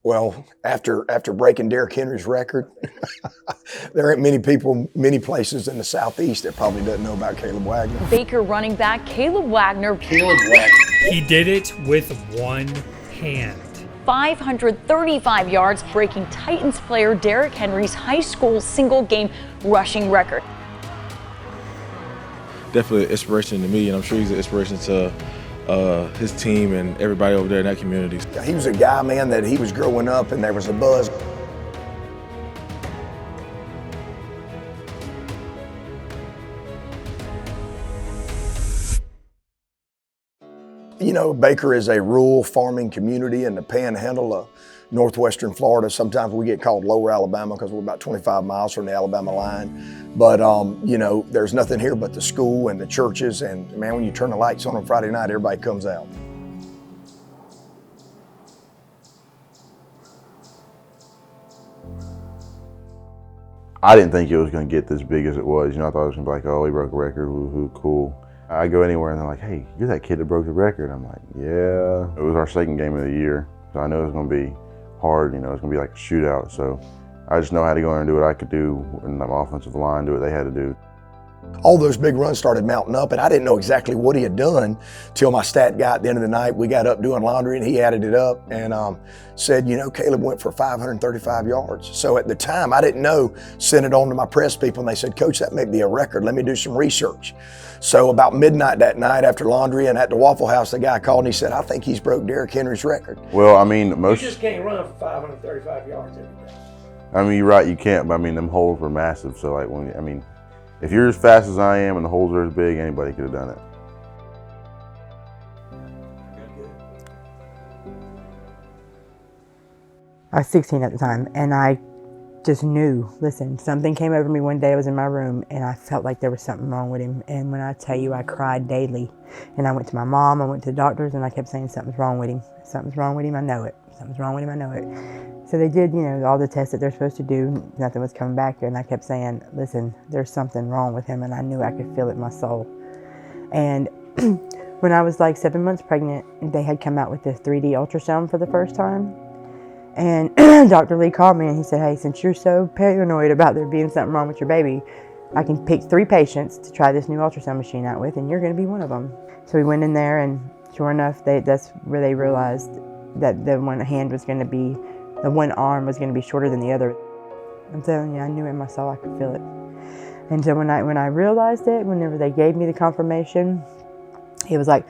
Well, after breaking Derrick Henry's record, there ain't many people, many places in the Southeast that probably doesn't know about Kayleb Wagner. Baker running back Kayleb Wagner. Kayleb Wagner. He did it with one hand. 535 yards, breaking Titans player Derrick Henry's high school single game rushing record. Definitely an inspiration to me, and I'm sure he's an inspiration to his team and everybody over there in that community. He was a guy, man, that he was growing up and there was a buzz. You know, Baker is a rural farming community in the panhandle of northwestern Florida. Sometimes we get called Lower Alabama because we're about 25 miles from the Alabama line. But, you know, there's nothing here but the school and the churches. And, man, when you turn the lights on Friday night, everybody comes out. I didn't think it was going to get this big as it was. You know, I thought it was going to be like, oh, he broke a record, woohoo, cool. I go anywhere and they're like, hey, you're that kid that broke the record. I'm like, yeah. It was our second game of the year, so I know it's going to be hard. You know, it's going to be like a shootout. So I just know how to go in and do what I could do, and the offensive line do what they had to do. All those big runs started mounting up, and I didn't know exactly what he had done till my stat guy at the end of the night. We got up doing laundry, and he added it up and said, you know, Kayleb went for 535 yards. So at the time, I didn't know, sent it on to my press people, and they said, Coach, that may be a record. Let me do some research. So about midnight that night after laundry and at the Waffle House, the guy called and he said, I think he's broke Derrick Henry's record. Well, I mean, most... You just can't run for 535 yards every day. I mean, you're right, you can't, but I mean, them holes were massive. So, like, if you're as fast as I am and the holes are as big, anybody could have done it. I was 16 at the time, and I just knew, listen, something came over me one day. I was in my room, and I felt like there was something wrong with him. And when I tell you, I cried daily. And I went to my mom, I went to the doctors, and I kept saying, something's wrong with him. Something's wrong with him, I know it. Something's wrong with him, I know it. So they did, you know, all the tests that they're supposed to do. Nothing was coming back, and I kept saying, listen, there's something wrong with him, and I knew I could feel it in my soul. And when I was like 7 months pregnant, they had come out with the 3D ultrasound for the first time. And Dr. Lee called me and he said, hey, since you're so paranoid about there being something wrong with your baby, I can pick 3 patients to try this new ultrasound machine out with, and you're going to be one of them. So we went in there, and sure enough, that's where they realized that the one arm was going to be shorter than the other. I'm telling you, I knew it in my soul, I could feel it. And so when I realized it, whenever they gave me the confirmation, it was like,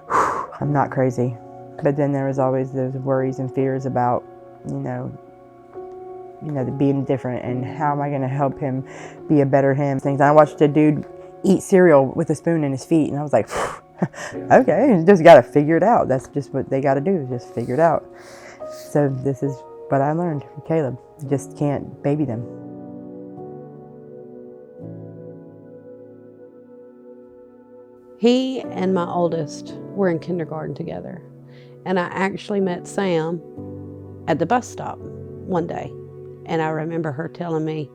whew, I'm not crazy. But then there was always those worries and fears about, you know, being different and how am I going to help him be a better him. Things. I watched a dude eat cereal with a spoon in his feet, and I was like, okay, you just got to figure it out. That's just what they got to do, is just figure it out. So this is what I learned from Kayleb. You just can't baby them. He and my oldest were in kindergarten together, and I actually met Sam at the bus stop one day. And I remember her telling me,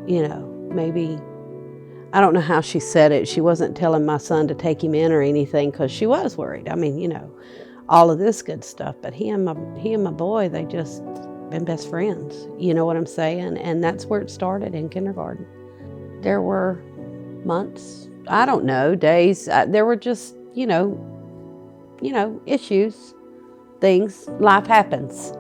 you know, maybe, I don't know how she said it, she wasn't telling my son to take him in or anything, because she was worried. I mean, you know, all of this good stuff. But he and my boy, they just been best friends. You know what I'm saying? And that's where it started, in kindergarten. There were months, I don't know, days. There were just, you know, issues, things. Life happens.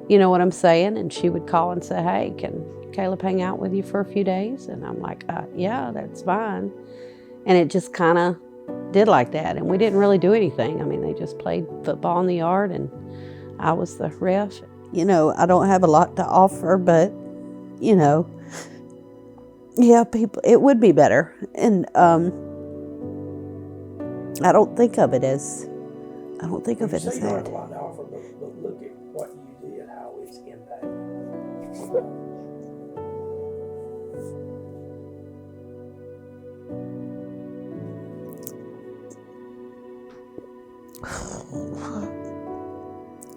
You know what I'm saying? And she would call and say, hey, can Kayleb hang out with you for a few days? And I'm like, yeah, that's fine. And it just kind of did like that. And we didn't really do anything. I mean, they just played football in the yard, and I was the ref. You know, I don't have a lot to offer, but, you know, yeah, people, it would be better. And I don't think of it as that. You don't have a lot to offer, but look at what you did, how it's impacted.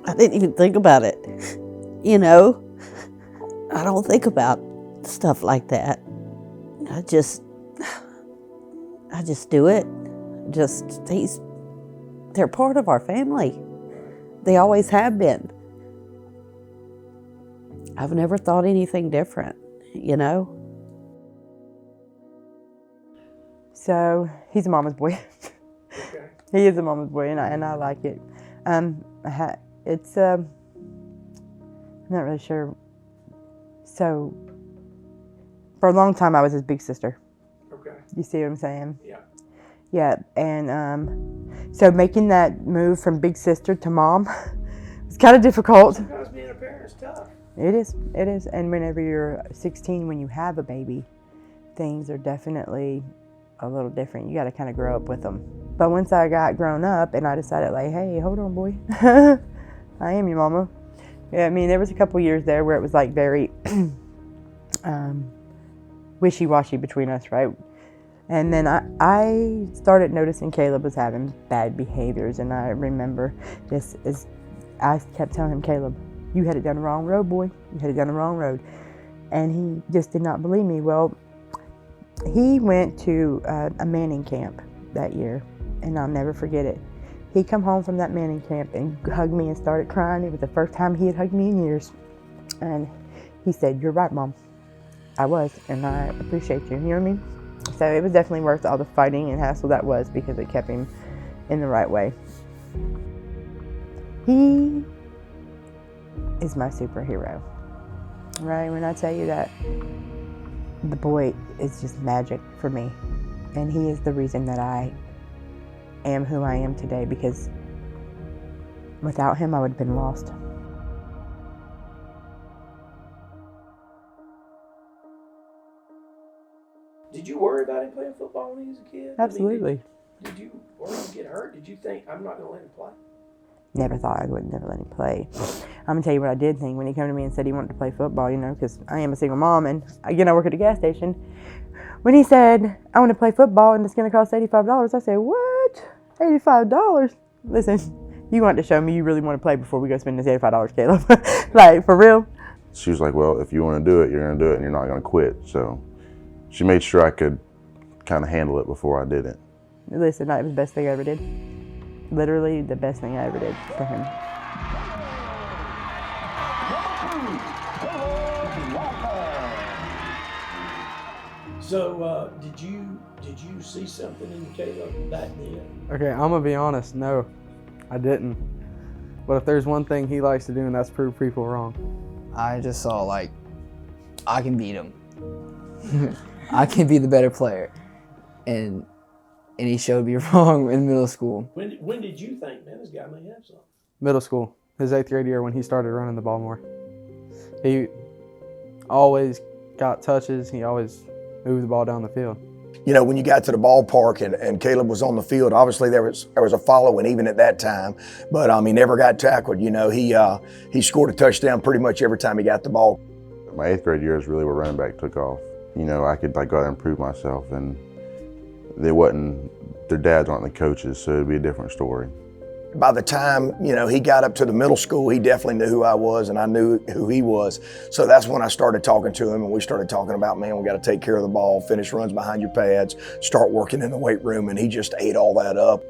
I didn't even think about it. You know, I don't think about stuff like that. I just do it. They're part of our family. They always have been. I've never thought anything different, you know? So he's a mama's boy. Okay. He is a mama's boy, and I like it. It's I'm not really sure. So for a long time, I was his big sister. Okay. You see what I'm saying? Yeah. Yeah, and so making that move from big sister to mom was kind of difficult. Sometimes being a parent is tough. It is. And whenever you're 16, when you have a baby, things are definitely a little different. You got to kind of grow up with them. But once I got grown up and I decided, like, hey, hold on, boy. I am your mama. Yeah, I mean, there was a couple years there where it was like very wishy-washy between us, right? And then I started noticing Kayleb was having bad behaviors, and I remember this is, I kept telling him, Kayleb, you headed down the wrong road, boy. You headed down the wrong road. And he just did not believe me. Well, he went to a Manning camp that year, and I'll never forget it. He come home from that Manning camp and hugged me and started crying. It was the first time he had hugged me in years. And he said, you're right, Mom. I was, and I appreciate you. You know what I mean? So it was definitely worth all the fighting and hassle that was, because it kept him in the right way. He is my superhero, right? When I tell you that, the boy is just magic for me. And he is the reason that I am who I am today, because without him, I would have been lost. Did you worry about him playing football when he was a kid? Absolutely. I mean, did you worry him get hurt? Did you think, I'm not going to let him play? Never thought I would never let him play. I'm gonna tell you what I did think when he came to me and said he wanted to play football, you know, because I am a single mom and again I work at a gas station. When he said, I want to play football and it's gonna cost $85, I said, what? $85? Listen, you want to show me you really want to play before we go spend this $85, Kayleb. Like, for real? She was like, well, if you want to do it, you're going to do it and you're not going to quit. So she made sure I could kind of handle it before I did it. Listen, that was the best thing I ever did. Literally the best thing I ever did for him. So, did you see something in Kayleb back then? Okay, I'm gonna be honest. No, I didn't. But if there's one thing he likes to do, and that's prove people wrong. I just saw, like, I can beat him. I can be the better player, and he showed me wrong in middle school. When did you think, man, this guy may have something? Middle school, his 8th grade year, when he started running the ball more. He always got touches. He always moved the ball down the field. You know, when you got to the ballpark and Kayleb was on the field, obviously there was a following even at that time, but he never got tackled. You know, he scored a touchdown pretty much every time he got the ball. My 8th grade year is really where running back took off. You know, I could like go out there and prove myself, and their dads aren't the coaches, so it'd be a different story. By the time, you know, he got up to the middle school, he definitely knew who I was and I knew who he was. So that's when I started talking to him and we started talking about, man, we got to take care of the ball, finish runs behind your pads, start working in the weight room, and he just ate all that up.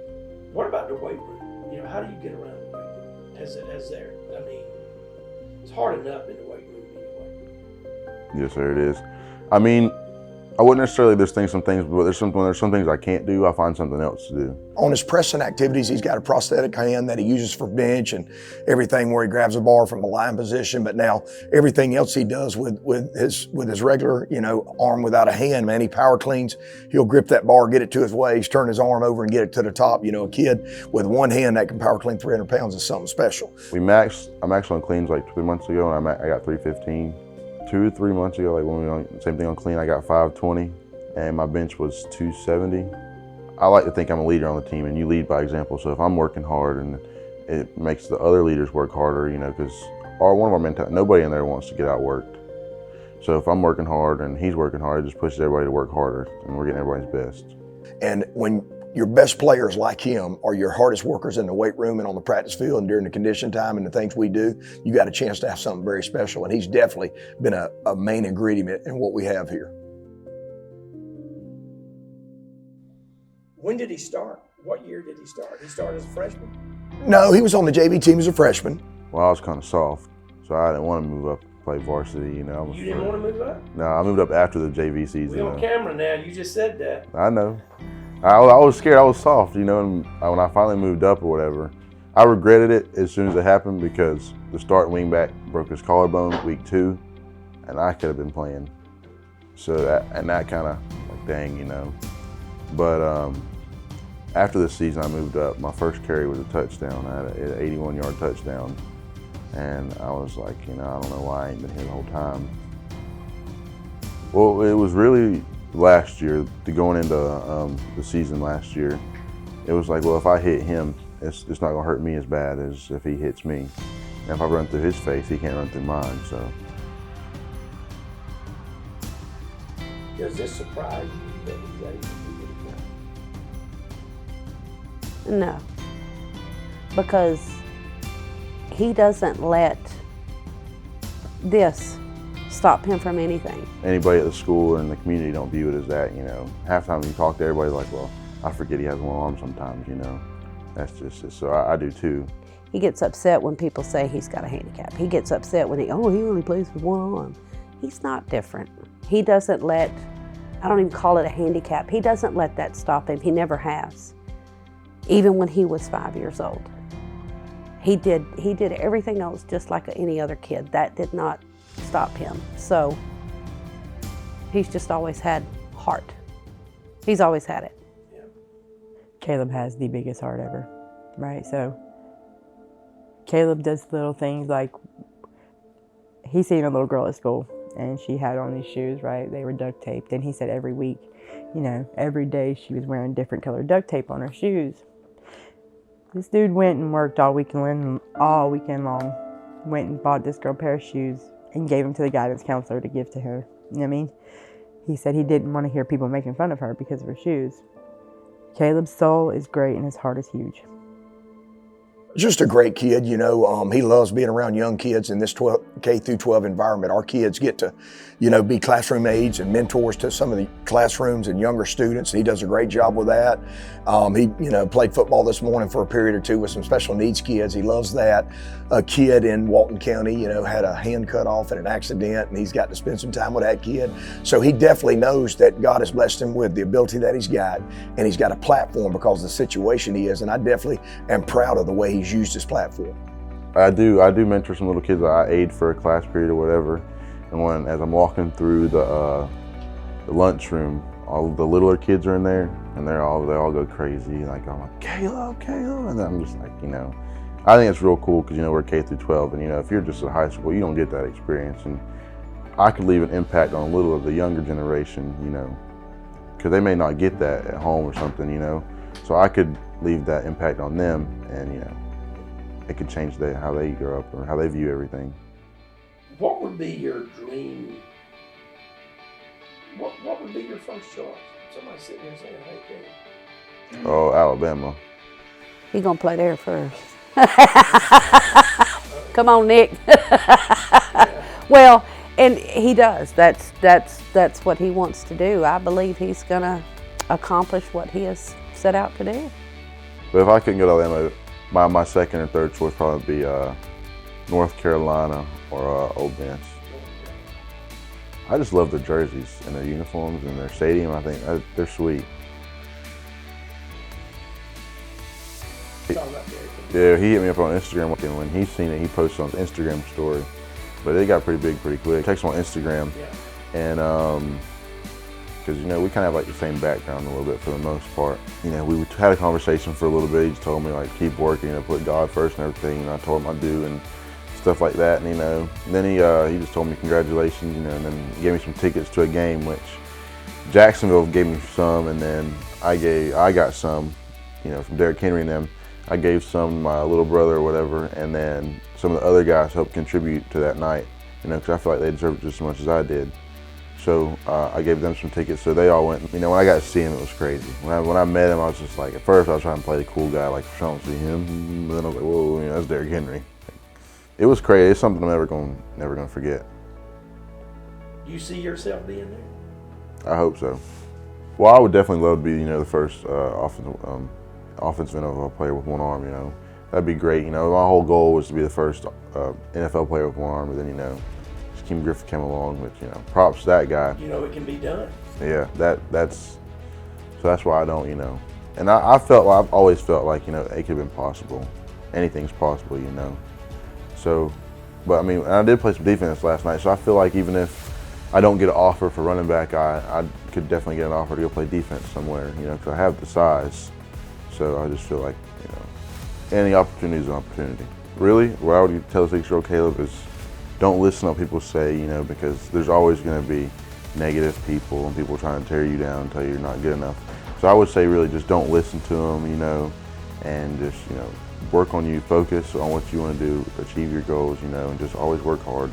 What about the weight room? You know, how do you get around the weight room as there? I mean, it's hard enough in the weight room anyway. Yes, sir, it is. I mean, I wouldn't necessarily there's some things, but there's some things I can't do, I find something else to do. On his pressing activities, he's got a prosthetic hand that he uses for bench and everything where he grabs a bar from a line position. But now everything else he does with his regular, you know, arm without a hand, man, he power cleans. He'll grip that bar, get it to his waist, turn his arm over and get it to the top. You know, a kid with one hand that can power clean 300 pounds is something special. I maxed on cleans like 3 months ago, and I got 315. 2 or 3 months ago, like when we on same thing on clean, I got 520, and my bench was 270. I like to think I'm a leader on the team, and you lead by example. So if I'm working hard, and it makes the other leaders work harder, you know, because one of our mentality, nobody in there wants to get outworked. So if I'm working hard and he's working hard, it just pushes everybody to work harder, and we're getting everybody's best. And when your best players like him are your hardest workers in the weight room and on the practice field and during the condition time and the things we do, you got a chance to have something very special. And he's definitely been a main ingredient in what we have here. When did he start? What year did he start? Did he start as a freshman? No, he was on the JV team as a freshman. Well, I was kind of soft, so I didn't want to move up play varsity. You know, You didn't want to move up? No, I moved up after the JV season. We're on camera now. You just said that. I know. I was scared. I was soft, you know, and when I finally moved up or whatever, I regretted it as soon as it happened because the starting wingback broke his collarbone week 2, and I could have been playing. So that kind of like, dang, you know. But after this season, I moved up. My first carry was a touchdown. I had an 81-yard touchdown, and I was like, you know, I don't know why I ain't been here the whole time. Well, it was really last year, going into the season last year, it was like, well, if I hit him, it's not gonna hurt me as bad as if he hits me. And if I run through his face, he can't run through mine, so. Does this surprise you that he's able to do it? No, because he doesn't let this stop him from anything. Anybody at the school or in the community don't view it as that, you know. Half the time you talk to everybody like, well, I forget he has one arm sometimes, you know. That's just it. So I do too. He gets upset when people say he's got a handicap. He gets upset when he only plays with one arm. He's not different. He doesn't let, I don't even call it a handicap, he doesn't let that stop him. He never has. Even when he was 5 years old. He did everything else just like any other kid. That did not stop him. So he's just always had heart. He's always had it. Kayleb has the biggest heart ever, right? So Kayleb does little things like, he's seen a little girl at school and she had on these shoes, right? They were duct taped, and he said every week, you know, every day she was wearing different colored duct tape on her shoes. This dude went and worked all weekend long, went and bought this girl a pair of shoes and gave them to the guidance counselor to give to her. You know what I mean? He said he didn't want to hear people making fun of her because of her shoes. Kayleb's soul is great and his heart is huge. Just a great kid, you know. He loves being around young kids in this K through 12 environment. Our kids get to, you know, be classroom aides and mentors to some of the classrooms and younger students. He does a great job with that. He, you know, played football this morning for a period or two with some special needs kids. He loves that. A kid in Walton County, you know, had a hand cut off in an accident, and he's got to spend some time with that kid. So he definitely knows that God has blessed him with the ability that he's got, and he's got a platform because of the situation he is. And I definitely am proud of the way he's used his platform. I do mentor some little kids. I aid for a class period or whatever, and as I'm walking through the lunchroom, all the littler kids are in there, and they all go crazy. Like, I'm like, Kayleb, and I'm just like, you know, I think it's real cool because, you know, we're K through 12, and, you know, if you're just at high school, you don't get that experience, and I could leave an impact on a little of the younger generation, you know, because they may not get that at home or something, you know, so I could leave that impact on them, and, you know, it could change how they grow up or how they view everything. What would be your dream? What would be your first choice? Somebody sitting there saying, hey, Kayleb. Oh, Alabama. He's gonna play there first. Come on, Nick. Well, and he does. That's what he wants to do. I believe he's gonna accomplish what he has set out to do. But if I couldn't go to Alabama, my second or third choice probably be North Carolina or Ole Miss. I just love their jerseys and their uniforms and their stadium. I think they're sweet. Yeah, he hit me up on Instagram, and when he's seen it, he posted on his Instagram story. But it got pretty big pretty quick. Text him on Instagram, and because, you know, we kind of have like the same background a little bit for the most part. You know, we had a conversation for a little bit. He just told me, like, keep working, you know, put God first and everything. And I told him I do and stuff like that. And, you know, and then he just told me congratulations, you know, and then he gave me some tickets to a game, which Jacksonville gave me some, and then I got some, you know, from Derrick Henry and them. I gave some to my little brother or whatever, and then some of the other guys helped contribute to that night, you know, because I feel like they deserved it just as much as I did. So I gave them some tickets, so they all went. You know, when I got to see him, it was crazy. When I met him, I was just like, at first I was trying to play the cool guy, like, trying to see him, but then I was like, whoa, you know, that's Derrick Henry. It was crazy. It's something I'm never gonna forget. You see yourself being there? I hope so. Well, I would definitely love to be, you know, the first offensive NFL player with one arm, you know. That'd be great, you know. My whole goal was to be the first NFL player with one arm, but then, you know, Hakeem Griffin came along, which, you know, props to that guy. You know, it can be done. Yeah, that's why I don't, you know. And I've always felt like, you know, it could have been possible. Anything's possible, you know. So, but I mean, I did play some defense last night, so I feel like even if I don't get an offer for running back, I could definitely get an offer to go play defense somewhere, you know, because I have the size. So I just feel like, you know, any opportunity is an opportunity. Really, what I would tell the 6-year-old Kayleb is don't listen to what people say, you know, because there's always going to be negative people and people trying to tear you down and tell you you're not good enough. So I would say really just don't listen to them, you know, and just, you know, work on you, focus on what you want to do, achieve your goals, you know, and just always work hard.